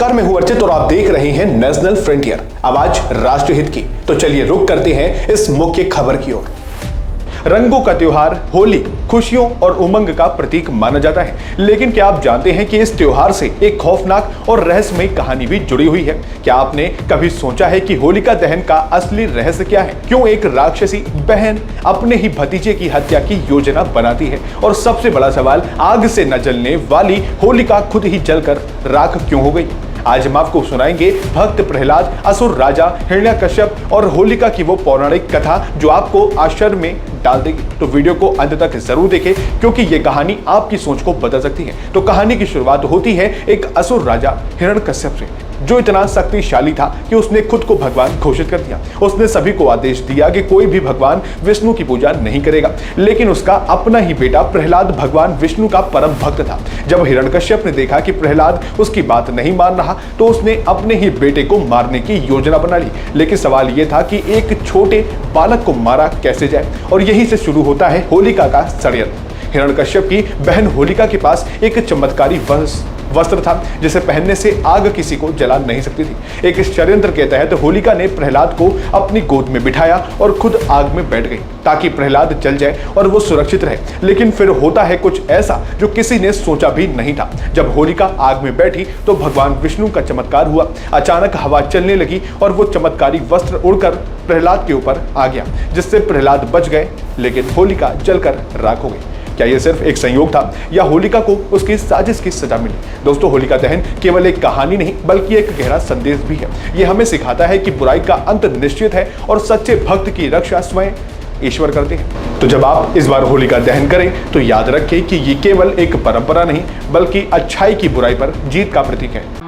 नमस्कार, मैं हूं अर्चित और आप देख रहे हैं नेशनल फ्रंटियर, आवाज राष्ट्र हित की। तो चलिए रुक करते हैं इस मुख्य खबर की ओर। रंगों का त्योहार होली खुशियों और उमंग का प्रतीक माना जाता है, लेकिन क्या आप जानते हैं कि इस त्योहार से एक खौफनाक और रहस्यमयी कहानी भी जुड़ी हुई है। क्या आपने कभी सोचा है कि होलिका दहन का असली रहस्य क्या है? क्यों एक राक्षसी बहन अपने ही भतीजे की हत्या की योजना बनाती है? और सबसे बड़ा सवाल, आग से न जलने वाली होलिका खुद ही जलकर राख क्यों हो गई? आज हम आपको सुनाएंगे भक्त प्रहलाद, असुर राजा हिरण्यकश्यप और होलिका की वो पौराणिक कथा जो आपको आश्चर्य में डाल देगी। तो वीडियो को अंत तक जरूर देखें, क्योंकि ये कहानी आपकी सोच को बदल सकती है। तो कहानी की शुरुआत होती है एक असुर राजा हिरण्यकश्यप से, जो इतना शक्तिशाली था कि उसने खुद को भगवान घोषित कर दिया। उसने सभी को आदेश दिया कि कोई भी भगवान विष्णु की पूजा नहीं करेगा, लेकिन उसका अपना ही बेटा प्रहलाद भगवान विष्णु का परम भक्त था। जब हिरण्यकश्यप ने देखा कि प्रहलाद उसकी बात नहीं मान रहा, तो उसने अपने ही बेटे को मारने की योजना बना ली। लेकिन सवाल यह था कि एक छोटे बालक को मारा कैसे जाए, और यही से शुरू होता है होलिका का षड्यंत्र। हिरण्यकश्यप की बहन होलिका के पास एक चमत्कारी वस्त्र था, जिसे पहनने से आग किसी को जला नहीं सकती थी। एक षड्यंत्र के तहत होलिका ने प्रहलाद को अपनी गोद में बिठाया और खुद आग में बैठ गई, ताकि प्रहलाद जल जाए और वो सुरक्षित रहे। लेकिन फिर होता है कुछ ऐसा जो किसी ने सोचा भी नहीं था। जब होलिका आग में बैठी तो भगवान विष्णु का चमत्कार हुआ। अचानक हवा चलने लगी और वो चमत्कारी वस्त्र उड़कर प्रहलाद के ऊपर आ गया, जिससे प्रहलाद बच गए, लेकिन होलिका जलकर राख हो गई। क्या यह सिर्फ एक संयोग था, या होलिका को उसकी साजिश की सजा मिली? दोस्तों, होलिका दहन केवल एक कहानी नहीं, बल्कि एक गहरा संदेश भी है। यह हमें सिखाता है कि बुराई का अंत निश्चित है और सच्चे भक्त की रक्षा स्वयं ईश्वर करते हैं। तो जब आप इस बार होलिका दहन करें, तो याद रखें कि ये केवल एक परंपरा नहीं, बल्कि अच्छाई की बुराई पर जीत का प्रतीक है।